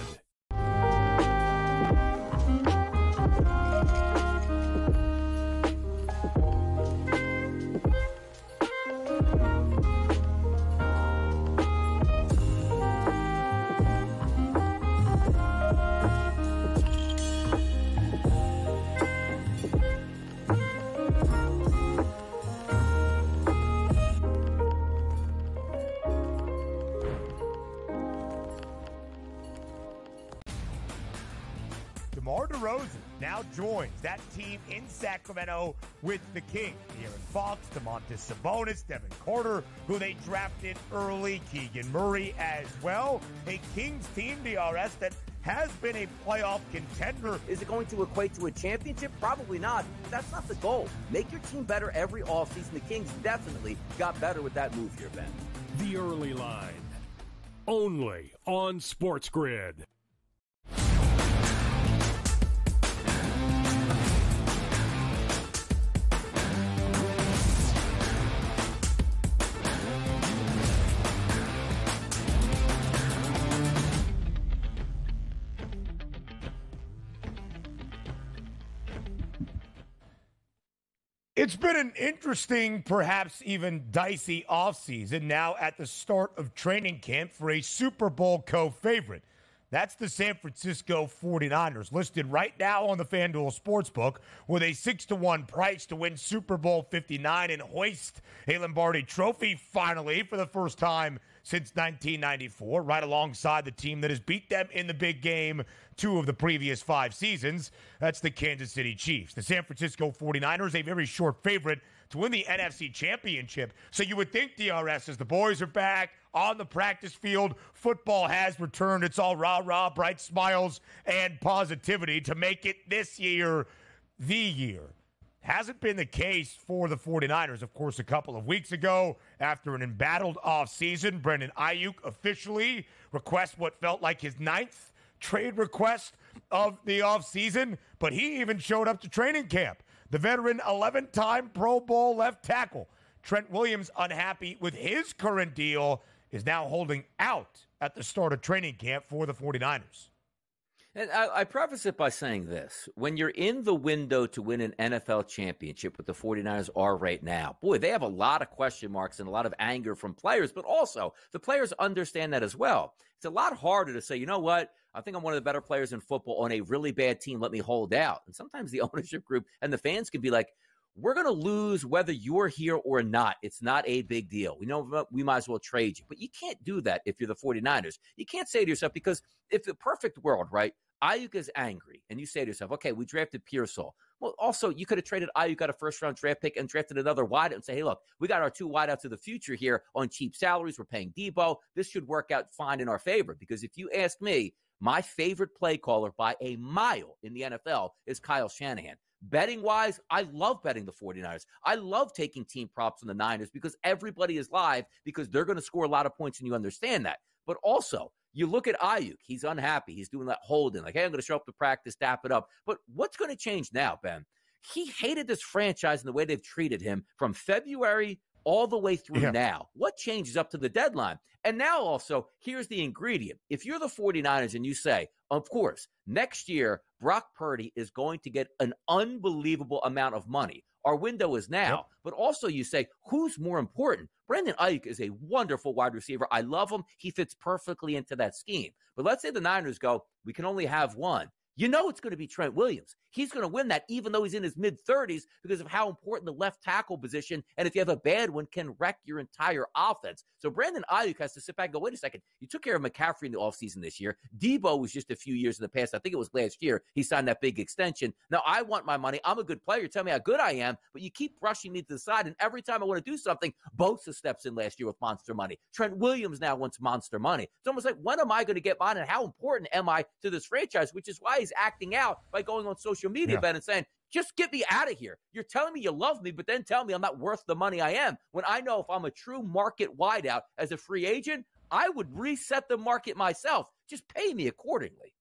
Now joins that team in Sacramento with the Kings. De'Aaron Fox, Domantas Sabonis, Devin Carter, who they drafted early, Keegan Murray as well. A Kings team, DRS, that has been a playoff contender. Is it going to equate to a championship? Probably not. That's not the goal. Make your team better every offseason. The Kings definitely got better with that move here, Ben. The early line. Only on SportsGrid. It's been an interesting, perhaps even dicey offseason now at the start of training camp for a Super Bowl co-favorite. That's the San Francisco 49ers, listed right now on the FanDuel Sportsbook with a 6-1 price to win Super Bowl 59 and hoist a Lombardi trophy finally for the first time since 1994, right alongside the team that has beat them in the big game 2 of the previous 5 seasons. That's the Kansas City Chiefs. The San Francisco 49ers, a very short favorite to win the NFC Championship. So you would think, DRS, as the boys are back on the practice field, football has returned. It's all rah-rah, bright smiles, and positivity to make it this year the year. Hasn't been the case for the 49ers. Of course, a couple of weeks ago, after an embattled offseason, Brandon Ayuk officially requests what felt like his 9th trade request of the offseason, but he even showed up to training camp. The veteran 11-time Pro Bowl left tackle, Trent Williams, unhappy with his current deal, is now holding out at the start of training camp for the 49ers. And I preface it by saying this. When you're in the window to win an NFL championship, what the 49ers are right now, boy, they have a lot of question marks and a lot of anger from players, but also the players understand that as well. It's a lot harder to say, you know what, I think I'm one of the better players in football on a really bad team. Let me hold out. And sometimes the ownership group and the fans can be like, we're going to lose whether you're here or not. It's not a big deal. We know we might as well trade you. But you can't do that if you're the 49ers. You can't say to yourself, because if the perfect world, right, Ayuk is angry, and you say to yourself, okay, we drafted Pearsall. Well, also, you could have traded Ayuk, got a first-round draft pick, and drafted another wideout and say, hey, look, we got our 2 wideouts of the future here on cheap salaries. We're paying Debo. This should work out fine in our favor. Because if you ask me, my favorite play caller by a mile in the NFL is Kyle Shanahan. Betting-wise, I love betting the 49ers. I love taking team props on the Niners because everybody is live because they're going to score a lot of points, and you understand that. But also, you look at Ayuk. He's unhappy. He's doing that holding. Like, hey, I'm going to show up to practice, dap it up. But what's going to change now, Ben? He hated this franchise and the way they've treated him from February all the way through now. What changes up to the deadline? And now also, here's the ingredient. If you're the 49ers and you say, of course, next year, Brock Purdy is going to get an unbelievable amount of money. Our window is now. But also you say, who's more important? Brandon Ayuk is a wonderful wide receiver. I love him. He fits perfectly into that scheme. But let's say the Niners go, we can only have one. You know it's going to be Trent Williams. He's going to win that even though he's in his mid-30s because of how important the left tackle position, and if you have a bad one, can wreck your entire offense. So Brandon Ayuk has to sit back and go, wait a second, you took care of McCaffrey in the offseason this year. Debo was just a few years in the past. I think it was last year he signed that big extension. Now, I want my money. I'm a good player. Tell me how good I am, but you keep brushing me to the side, and every time I want to do something, Bosa steps in last year with monster money. Trent Williams now wants monster money. It's almost like, when am I going to get mine, and how important am I to this franchise, which is why he's acting out by going on social media, Ben, and saying, just get me out of here. You're telling me you love me, but then tell me I'm not worth the money I am. When I know if I'm a true market wideout as a free agent, I would reset the market myself. Just pay me accordingly.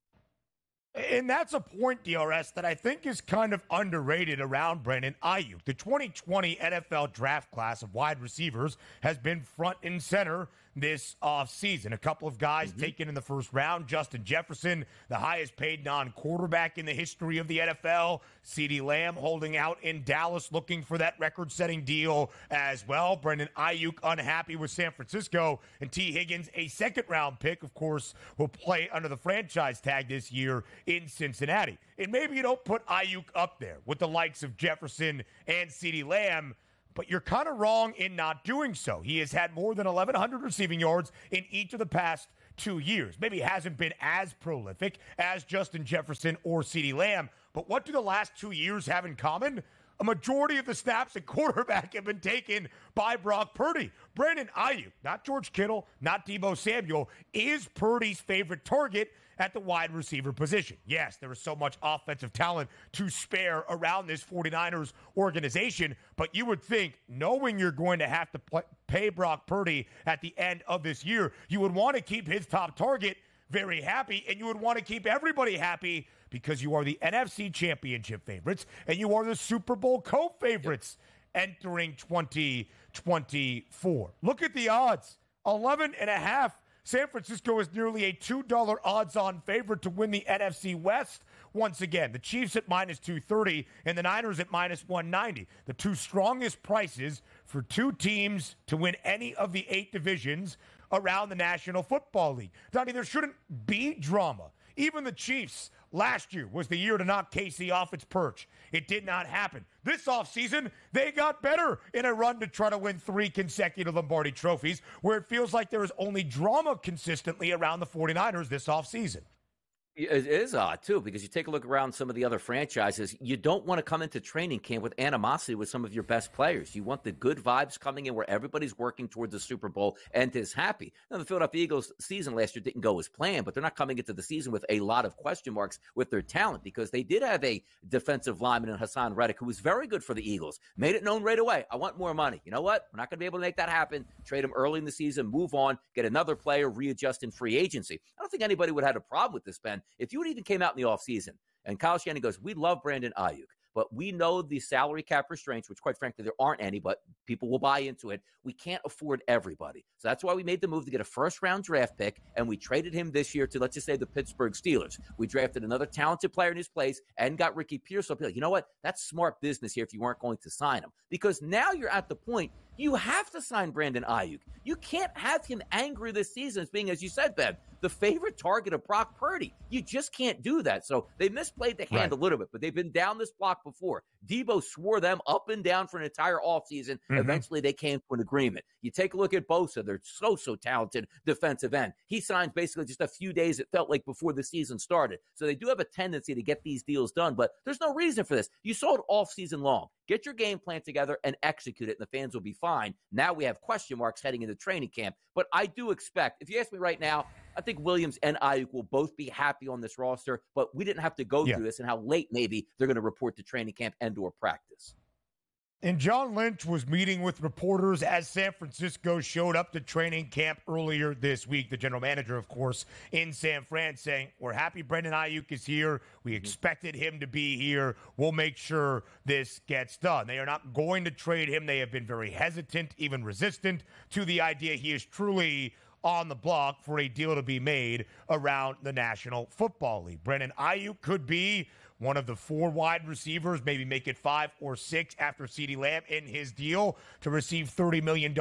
And that's a point, DRS, that I think is kind of underrated around Brandon Ayuk. The 2020 NFL draft class of wide receivers has been front and center this offseason. A couple of guys taken in the first round. Justin Jefferson, the highest paid non-quarterback in the history of the NFL. CeeDee Lamb holding out in Dallas looking for that record-setting deal as well. Brandon Ayuk unhappy with San Francisco. And T. Higgins, a second-round pick, of course, will play under the franchise tag this year in Cincinnati. And maybe you don't put Ayuk up there with the likes of Jefferson and CeeDee Lamb, but you're kind of wrong in not doing so. He has had more than 1,100 receiving yards in each of the past 2 years. Maybe hasn't been as prolific as Justin Jefferson or CeeDee Lamb, but what do the last 2 years have in common? A majority of the snaps at quarterback have been taken by Brock Purdy. Brandon Ayuk, not George Kittle, not Deebo Samuel, is Purdy's favorite target at the wide receiver position. Yes, there is so much offensive talent to spare around this 49ers organization, but you would think, knowing you're going to have to pay Brock Purdy at the end of this year, you would want to keep his top target very happy, and you would want to keep everybody happy because you are the NFC Championship favorites and you are the Super Bowl co-favorites entering 2024. Look at the odds. 11.5. San Francisco is nearly a $2 odds-on favorite to win the NFC West. Once again, the Chiefs at minus 230 and the Niners at minus 190. The two strongest prices for two teams to win any of the 8 divisions around the National Football League. Donnie, there shouldn't be drama. Even the Chiefs last year was the year to knock KC off its perch. It did not happen. This offseason, they got better in a run to try to win 3 consecutive Lombardi trophies, where it feels like there is only drama consistently around the 49ers this offseason. It is odd, too, because you take a look around some of the other franchises. You don't want to come into training camp with animosity with some of your best players. You want the good vibes coming in where everybody's working towards the Super Bowl and is happy. Now, the Philadelphia Eagles season last year didn't go as planned, but they're not coming into the season with a lot of question marks with their talent because they did have a defensive lineman in Hassan Reddick who was very good for the Eagles. Made it known right away. I want more money. You know what? We're not going to be able to make that happen. Trade him early in the season, move on, get another player, readjust in free agency. I don't think anybody would have had a problem with this, Ben. If you would even came out in the offseason and Kyle Shanahan goes, we love Brandon Ayuk, but we know the salary cap restraints, which quite frankly, there aren't any, but people will buy into it. We can't afford everybody. So that's why we made the move to get a first-round draft pick, and we traded him this year to, let's just say, the Pittsburgh Steelers. We drafted another talented player in his place and got Ricky Pierce. So I'll be like, you know what? That's smart business here if you weren't going to sign him. Because now you're at the point you have to sign Brandon Ayuk. You can't have him angry this season as being, as you said, Ben, the favorite target of Brock Purdy. You just can't do that. So they misplayed the hand a little bit, but they've been down this block before. Debo swore them up and down for an entire offseason. Eventually, they came to an agreement. You take a look at Bosa. They're so talented defensive end. He signed basically just a few days, it felt like, before the season started. So they do have a tendency to get these deals done, but there's no reason for this. You saw it all season long. Get your game plan together and execute it, and the fans will be fine. Now we have question marks heading into training camp. But I do expect, if you ask me right now, I think Williams and Ayuk will both be happy on this roster, but we didn't have to go through this and how late maybe they're going to report to training camp and or practice. And John Lynch was meeting with reporters as San Francisco showed up to training camp earlier this week. The general manager, of course, in San Fran saying, we're happy Brandon Ayuk is here. We expected him to be here. We'll make sure this gets done. They are not going to trade him. They have been very hesitant, even resistant to the idea he is truly on the block for a deal to be made around the National Football League. Brandon Ayuk could be one of the 4 wide receivers, maybe make it 5 or 6 after CeeDee Lamb in his deal to receive $30 million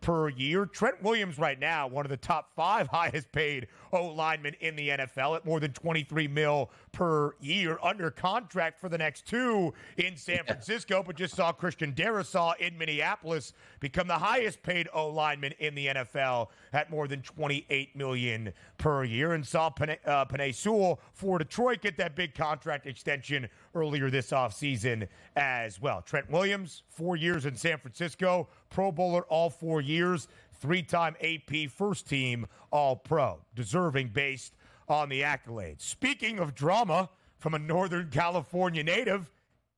per year. Trent Williams right now, one of the top 5 highest paid O-linemen in the NFL at more than $23 million per year, under contract for the next 2 in San Francisco, but just saw Christian Darrisaw in Minneapolis become the highest paid O-lineman in the NFL at more than $28 million per year, and saw Penei Sewell for Detroit get that big contract extension earlier this offseason as well. Trent Williams, 4 years in San Francisco, Pro Bowler all 4 years, 3-time AP first team All-Pro, deserving based on the accolades. Speaking of drama from a Northern California native,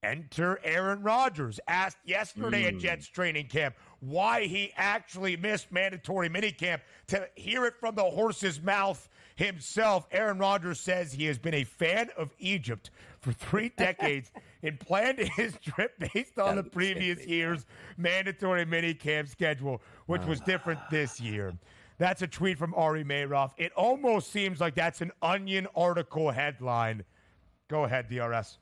enter Aaron Rodgers, asked yesterday at Jets training camp why he actually missed mandatory minicamp. To hear it from the horse's mouth himself, Aaron Rodgers says he has been a fan of Egypt for 3 decades and planned his trip based on the previous year's mandatory minicamp schedule, which was different this year. That's a tweet from Ari Mayroff. It almost seems like that's an Onion article headline. Go ahead, DRS.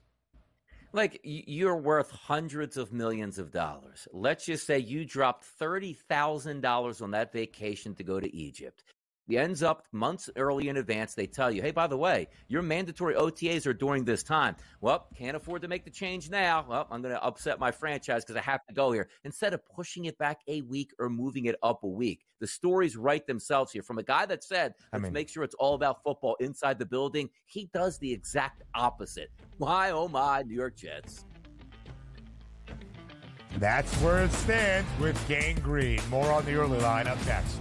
Like, you're worth hundreds of millions of dollars. Let's just say you dropped $30,000 on that vacation to go to Egypt. It ends up months early in advance. They tell you, hey, by the way, your mandatory OTAs are during this time. Well, can't afford to make the change now. Well, I'm going to upset my franchise because I have to go here. Instead of pushing it back a week or moving it up a week, the stories write themselves here. From a guy that said, let's make sure it's all about football inside the building, he does the exact opposite. My, oh my, New York Jets. That's where it stands with Gang Green. More on the early line up next.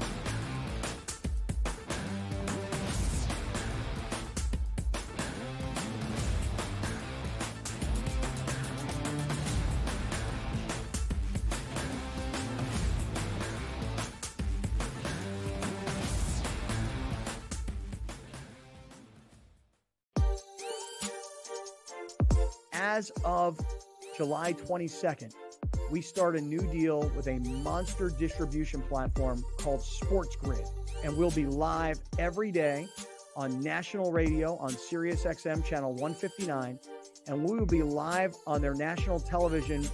As of July 22nd, we start a new deal with a monster distribution platform called SportsGrid, and we'll be live every day on national radio on SiriusXM channel 159, and we will be live on their national television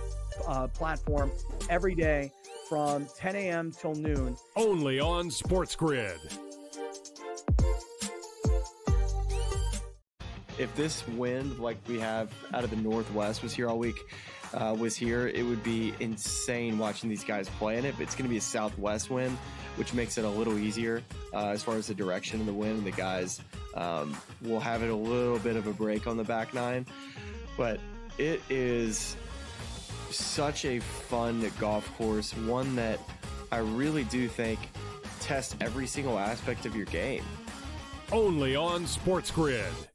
platform every day from 10 a.m. till noon. Only on SportsGrid. If this wind, like we have out of the Northwest, was here all week, it would be insane watching these guys play. And if it's going to be a southwest wind, which makes it a little easier as far as the direction of the wind, the guys will have it a little bit of a break on the back nine. But it is such a fun golf course, one that I really do think tests every single aspect of your game. Only on SportsGrid.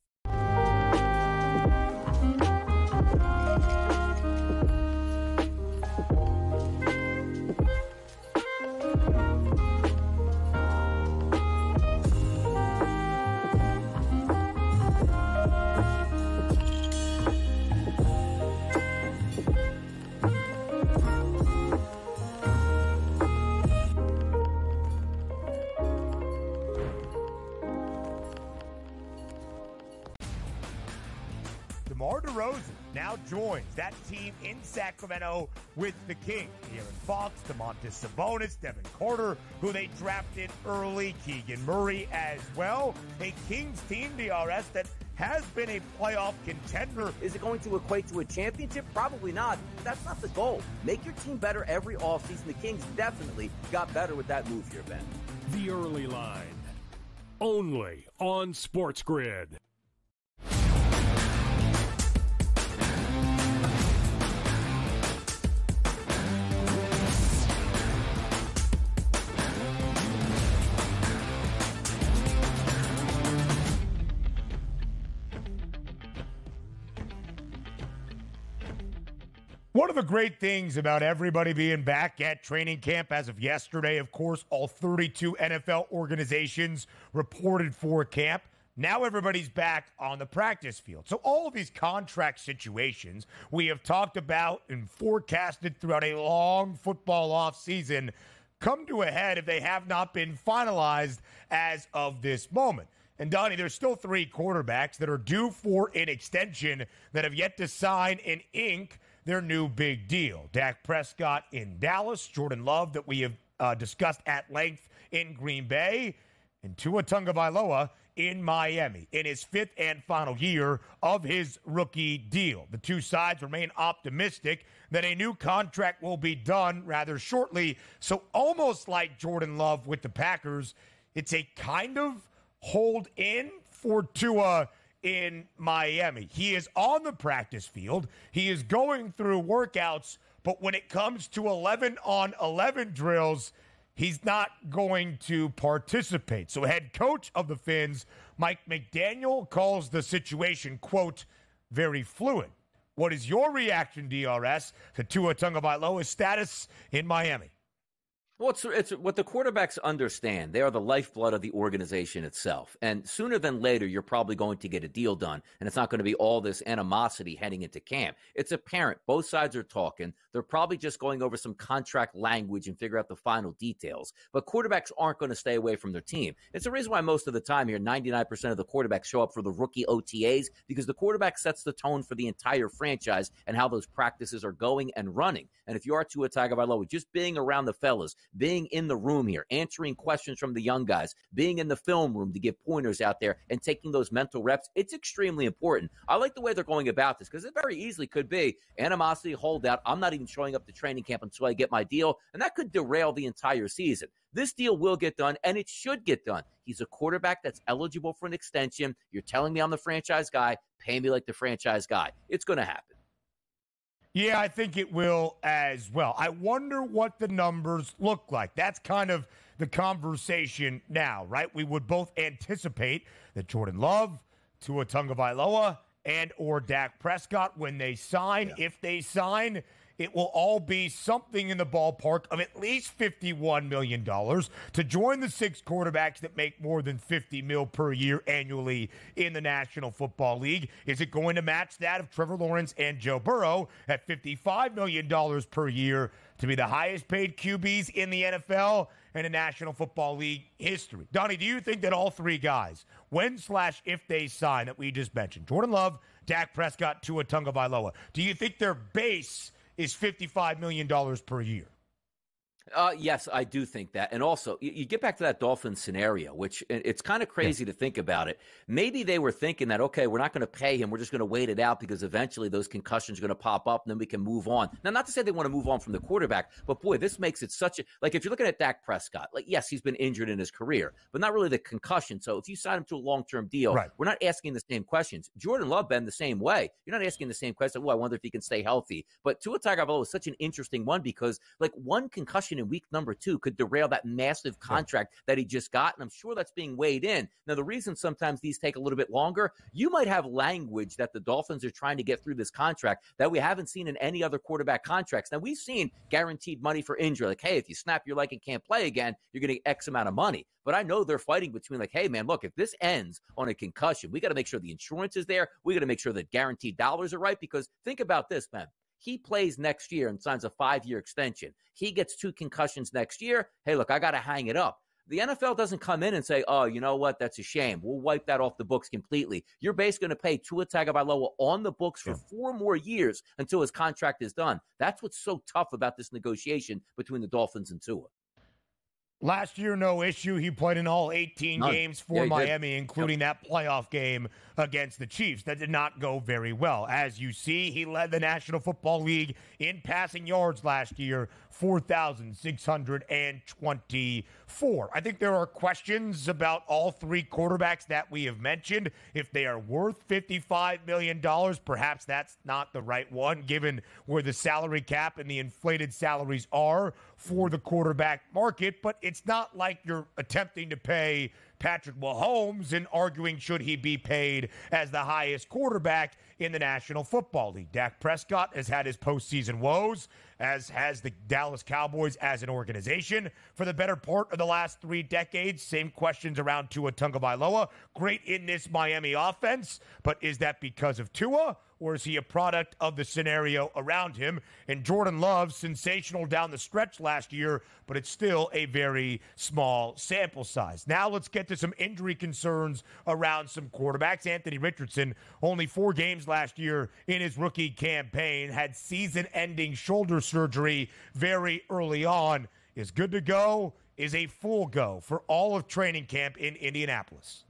Now joins that team in Sacramento with the Kings. De'Aaron Fox, Domantas Sabonis, Devin Carter, who they drafted early, Keegan Murray as well. A Kings team, DRS, that has been a playoff contender. Is it going to equate to a championship? Probably not. That's not the goal. Make your team better every offseason. The Kings definitely got better with that move here, Ben. The early line. Only on SportsGrid. One of the great things about everybody being back at training camp as of yesterday, of course, all 32 NFL organizations reported for camp. Now everybody's back on the practice field. So all of these contract situations we have talked about and forecasted throughout a long football offseason come to a head if they have not been finalized as of this moment. And, Donnie, there's still 3 quarterbacks that are due for an extension that have yet to sign and ink their new big deal. Dak Prescott in Dallas, Jordan Love that we have discussed at length in Green Bay, and Tua Tagovailoa in Miami in his 5th and final year of his rookie deal. The two sides remain optimistic that a new contract will be done rather shortly. So almost like Jordan Love with the Packers, it's a kind of hold in for Tua in Miami. He is on the practice field. He is going through workouts, but when it comes to 11-on-11 drills, he's not going to participate. So head coach of the Fins, Mike McDaniel, calls the situation, quote, very fluid. What is your reaction, DRS, to Tua Tagovailoa's status in Miami? Well, it's what the quarterbacks understand. They are the lifeblood of the organization itself. And sooner than later, you're probably going to get a deal done. And it's not going to be all this animosity heading into camp. It's apparent. Both sides are talking. They're probably just going over some contract language and figure out the final details. But quarterbacks aren't going to stay away from their team. It's the reason why most of the time here, 99% of the quarterbacks show up for the rookie OTAs, because the quarterback sets the tone for the entire franchise and how those practices are going and running. And if you are Tua Tagovailoa, just being around the fellas, being in the room here, answering questions from the young guys, being in the film room to give pointers out there and taking those mental reps, it's extremely important. I like the way they're going about this because it very easily could be animosity, holdout. I'm not even showing up to training camp until I get my deal, and that could derail the entire season. This deal will get done, and it should get done. He's a quarterback that's eligible for an extension. You're telling me I'm the franchise guy. Pay me like the franchise guy. It's going to happen. Yeah, I think it will as well. I wonder what the numbers look like. That's kind of the conversation now, right? We would both anticipate that Jordan Love, Tua Tagovailoa, and or Dak Prescott, when they sign, if they sign, it will all be something in the ballpark of at least $51 million to join the 6 quarterbacks that make more than $50 million per year annually in the National Football League. Is it going to match that of Trevor Lawrence and Joe Burrow at $55 million per year to be the highest paid QBs in the NFL and in National Football League history? Donnie, do you think that all 3 guys, when/if they sign that we just mentioned, Jordan Love, Dak Prescott, Tua Tagovailoa, do you think their base is $55 million per year? Yes, I do think that. And also, you get back to that Dolphins scenario, which it's kind of crazy to think about it. Maybe they were thinking that, okay, we're not going to pay him. We're just going to wait it out because eventually those concussions are going to pop up and then we can move on. Now, not to say they want to move on from the quarterback, but boy, this makes it such a, like if you're looking at Dak Prescott, like, yes, he's been injured in his career, but not really the concussion. So if you sign him to a long-term deal, we're not asking the same questions. Jordan Love been the same way. You're not asking the same question. Oh, I wonder if he can stay healthy. But Tua Tagovailoa is such an interesting one because like one concussion in week number 2 could derail that massive contract that he just got, and I'm sure that's being weighed in. Now, the reason sometimes these take a little bit longer, you might have language that the Dolphins are trying to get through this contract that we haven't seen in any other quarterback contracts. Now, we've seen guaranteed money for injury, like, hey, if you snap your leg and can't play again, you're going to get X amount of money. But I know they're fighting between like, hey, man, look, if this ends on a concussion, we got to make sure the insurance is there. We got to make sure the guaranteed dollars are right, because think about this, man. He plays next year and signs a 5-year extension. He gets 2 concussions next year. Hey, look, I got to hang it up. The NFL doesn't come in and say, oh, you know what? That's a shame. We'll wipe that off the books completely. You're basically going to pay Tua Tagovailoa on the books for 4 more years until his contract is done. That's what's so tough about this negotiation between the Dolphins and Tua. Last year, no issue. He played in all 18 games for Miami, including that playoff game against the Chiefs. That did not go very well. As you see, he led the National Football League in passing yards last year, 4,624. I think there are questions about all 3 quarterbacks that we have mentioned. If they are worth $55 million, perhaps that's not the right one, given where the salary cap and the inflated salaries are for the quarterback market. But it's not like you're attempting to pay Patrick Mahomes and arguing should he be paid as the highest quarterback in the National Football League. Dak Prescott has had his postseason woes, as has the Dallas Cowboys as an organization for the better part of the last 3 decades. Same questions around Tua Tagovailoa. Great in this Miami offense, but is that because of Tua, or is he a product of the scenario around him? And Jordan Love, sensational down the stretch last year, but it's still a very small sample size. Now let's get get to some injury concerns around some quarterbacks. Anthony Richardson, only 4 games last year in his rookie campaign, had season-ending shoulder surgery very early on. Is good to go, is a full go for all of training camp in Indianapolis.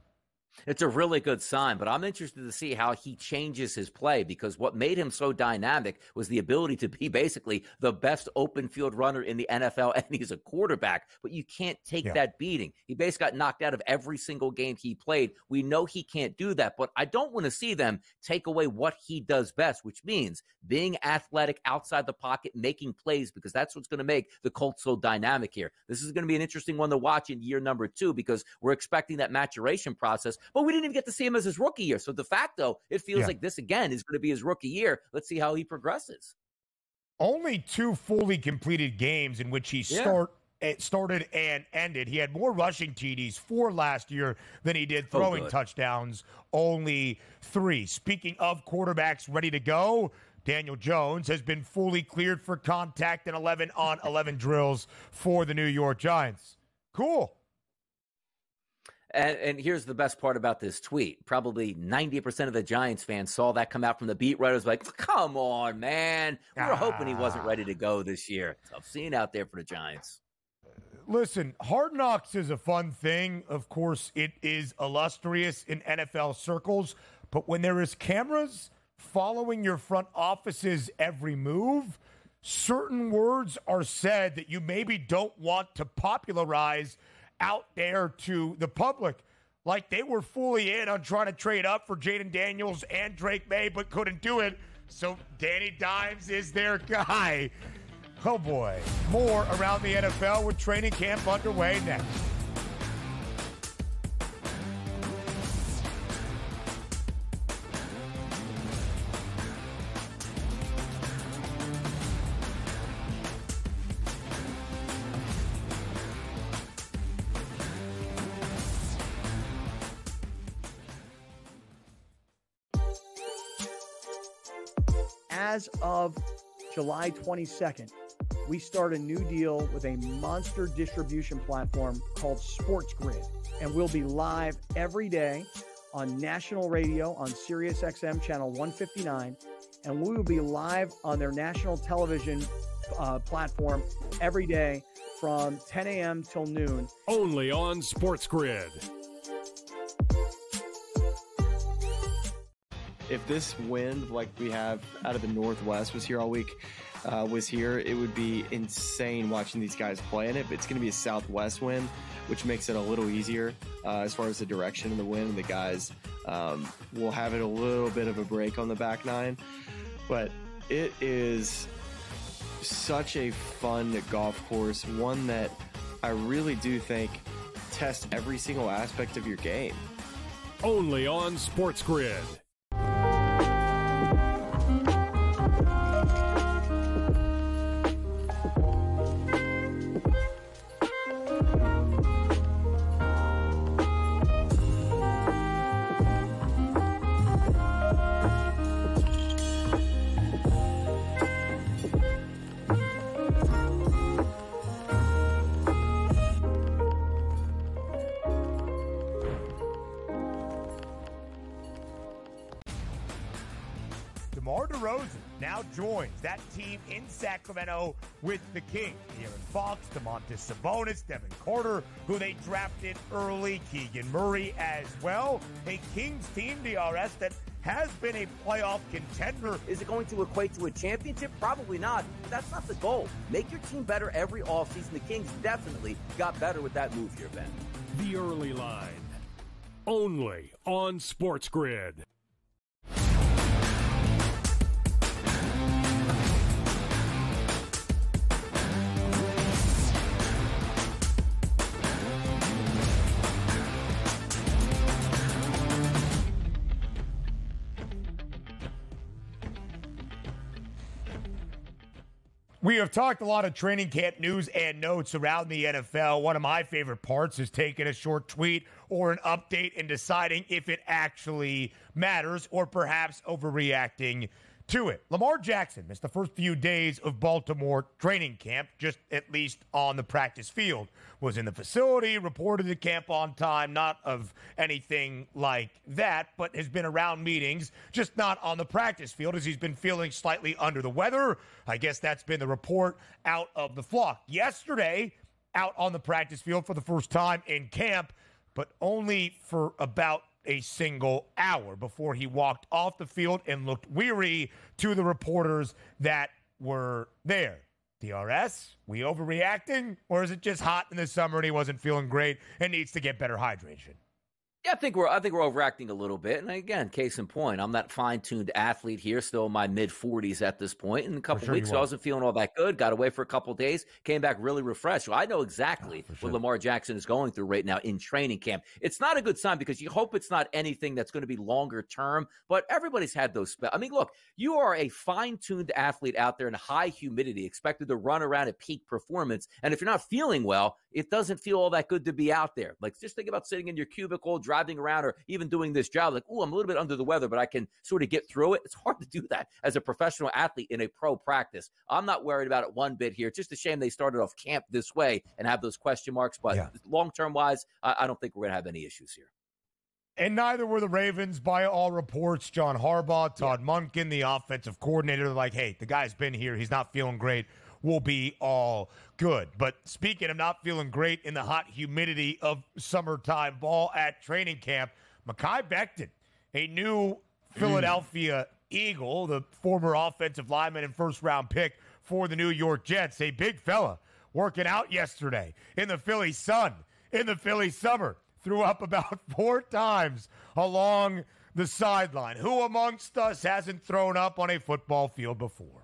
It's a really good sign, but I'm interested to see how he changes his play, because what made him so dynamic was the ability to be basically the best open field runner in the NFL, and he's a quarterback, but you can't take that beating. He basically got knocked out of every single game he played. We know he can't do that, but I don't want to see them take away what he does best, which means being athletic outside the pocket, making plays, because that's what's going to make the Colts so dynamic here. This is going to be an interesting one to watch in year number 2, because we're expecting that maturation process. But we didn't even get to see him as his rookie year. So de facto, it feels like this again is going to be his rookie year. Let's see how he progresses. Only 2 fully completed games in which he started and ended. He had more rushing TDs 4 last year than he did throwing touchdowns, only 3. Speaking of quarterbacks ready to go, Daniel Jones has been fully cleared for contact in 11-on-11 drills for the New York Giants. Cool. And here's the best part about this tweet. Probably 90% of the Giants fans saw that come out from the beat writers like, come on, man. We were hoping he wasn't ready to go this year. Tough scene out there for the Giants. Listen, Hard Knocks is a fun thing. Of course, it is illustrious in NFL circles. But when there is cameras following your front office's every move, certain words are said that you maybe don't want to popularize out there to the public. Like they were fully in on trying to trade up for Jaden Daniels and Drake May, but couldn't do it. So Danny Dimes is their guy. Oh boy. More around the NFL with training camp underway next. As of July 22nd, we start a new deal with a monster distribution platform called SportsGrid, and we'll be live every day on national radio on SiriusXM channel 159, and we will be live on their national television platform every day from 10 a.m. till noon. Only on SportsGrid. If this wind like we have out of the Northwest was here all week, it would be insane watching these guys play in it. But it's going to be a southwest wind, which makes it a little easier as far as the direction of the wind. The guys will have it a little bit of a break on the back nine. But it is such a fun golf course, one that I really do think tests every single aspect of your game. Only on SportsGrid. Now joins that team in Sacramento with the Kings. De'Aaron Fox, Domantas Sabonis, Devin Carter, who they drafted early, Keegan Murray as well. A Kings team, DRS, that has been a playoff contender. Is it going to equate to a championship? Probably not. But that's not the goal. Make your team better every offseason. The Kings definitely got better with that move here, Ben. The early line. Only on SportsGrid. We have talked a lot of training camp news and notes around the NFL. One of my favorite parts is taking a short tweet or an update and deciding if it actually matters or perhaps overreacting to it. Lamar Jackson missed the first few days of Baltimore training camp, just at least on the practice field. Was in the facility, reported to camp on time, not of anything like that, but has been around meetings, just not on the practice field as he's been feeling slightly under the weather. I guess that's been the report out of the flock. Yesterday, out on the practice field for the first time in camp, but only for about a single hour before he walked off the field and looked weary to the reporters that were there. DRS, we overreacting? Or is it just hot in the summer and he wasn't feeling great and needs to get better hydration? Yeah, I think we're overreacting a little bit. And again, case in point, I'm that fine-tuned athlete here, still in my mid-40s at this point. And a couple weeks ago, I wasn't feeling all that good. Got away for a couple of days, came back really refreshed. So I know exactly what Lamar Jackson is going through right now in training camp. It's not a good sign because you hope it's not anything that's going to be longer term. But everybody's had those spells. I mean, look, you are a fine-tuned athlete out there in high humidity, expected to run around at peak performance. And if you're not feeling well, it doesn't feel all that good to be out there. Like, just think about sitting in your cubicle, driving around, or even doing this job. Like, I'm a little bit under the weather, but I can sort of get through it. It's hard to do that as a professional athlete in a pro practice. I'm not worried about it one bit here. It's just a shame they started off camp this way and have those question marks. But long-term wise, I don't think we're going to have any issues here. And neither were the Ravens, by all reports. John Harbaugh, Todd Monken, the offensive coordinator, they're like, hey, the guy's been here. He's not feeling great. We'll be all good. But speaking of not feeling great in the hot humidity of summertime ball at training camp, Mekhi Becton, a new Philadelphia Eagle, the former offensive lineman and first-round pick for the New York Jets, a big fella working out yesterday in the Philly sun, in the Philly summer. Threw up about 4 times along the sideline. Who amongst us hasn't thrown up on a football field before?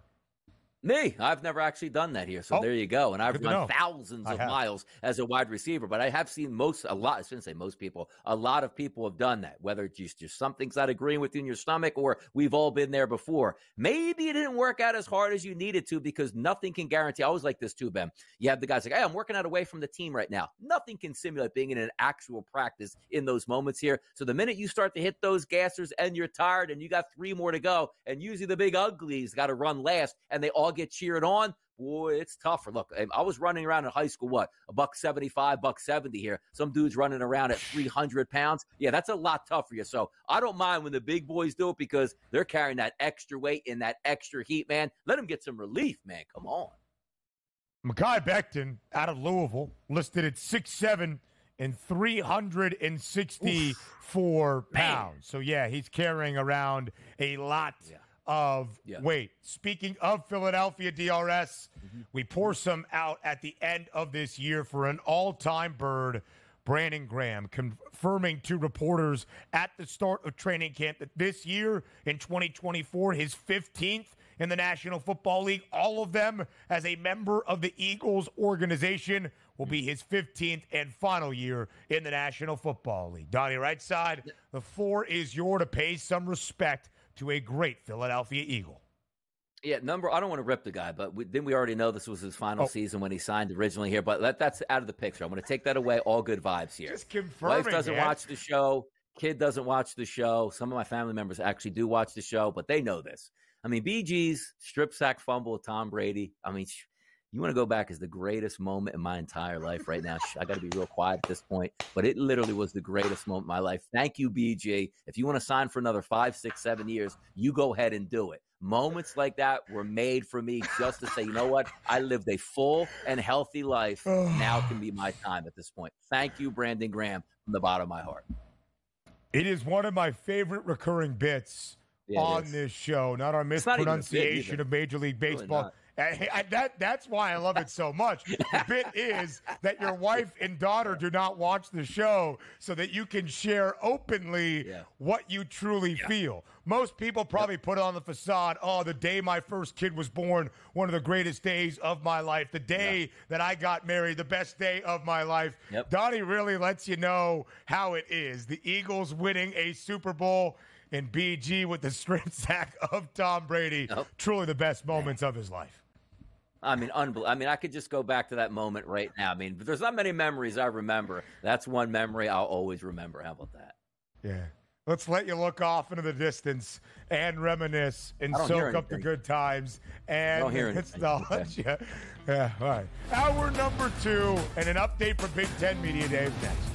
Me. I've never actually done that here, so there you go. And I've run thousands of miles as a wide receiver, but I have seen a lot of people have done that, whether it's just something's not agreeing with you in your stomach or we've all been there before. Maybe it didn't work out as hard as you needed to because nothing can guarantee. I always like this too, Ben. You have the guys like, hey, I'm working out away from the team right now. Nothing can simulate being in an actual practice in those moments here. So the minute you start to hit those gassers and you're tired and you got 3 more to go, and usually the big uglies got to run last and they all get cheered on, boy, it's tougher. Look, I was running around in high school, $175, $170 here. Some dude's running around at 300 pounds. Yeah, that's a lot tougher for you. So I don't mind when the big boys do it because they're carrying that extra weight and that extra heat, man. Let them get some relief, man. Come on. Mekhi Becton out of Louisville, listed at 6'7" and 364 pounds. So, yeah, he's carrying around a lot of weight. Speaking of Philadelphia DRS, we pour some out at the end of this year for an all-time bird, Brandon Graham, confirming to reporters at the start of training camp that this year in 2024, his 15th in the National Football League, all of them as a member of the Eagles organization, will be his 15th and final year in the National Football League. Donnie Rightside, the floor is yours to pay some respect to a great Philadelphia Eagle. Yeah, I don't want to rip the guy, but didn't we already know this was his final season when he signed originally here? But that's out of the picture. I'm going to take that away. All good vibes here. Just confirming, Wife doesn't watch the show. Kid doesn't watch the show. Some of my family members actually do watch the show, but they know this. I mean, BG's strip sack fumble with Tom Brady. I mean, you want to go back as the greatest moment in my entire life right now. I got to be real quiet at this point, but it literally was the greatest moment in my life. Thank you, BG. If you want to sign for another 5, 6, 7 years, you go ahead and do it. Moments like that were made for me just to say, you know what? I lived a full and healthy life. Now can be my time at this point. Thank you, Brandon Graham, from the bottom of my heart. It is one of my favorite recurring bits on this show, not our mispronunciation of Major League Baseball. Really that's why I love it so much. The bit is that your wife and daughter do not watch the show so that you can share openly what you truly feel. Most people probably put on the facade, the day my first kid was born, one of the greatest days of my life. The day that I got married, the best day of my life. Donnie really lets you know how it is. The Eagles winning a Super Bowl and BG with the strip sack of Tom Brady. Truly the best moments of his life. I mean, unbelievable. I mean, I could just go back to that moment right now. I mean, there's not many memories I remember. That's one memory I'll always remember. How about that? Yeah. Let's let you look off into the distance and reminisce and soak up the good times and the nostalgia. Yeah, all right. Hour number 2 and an update for Big Ten Media Day next.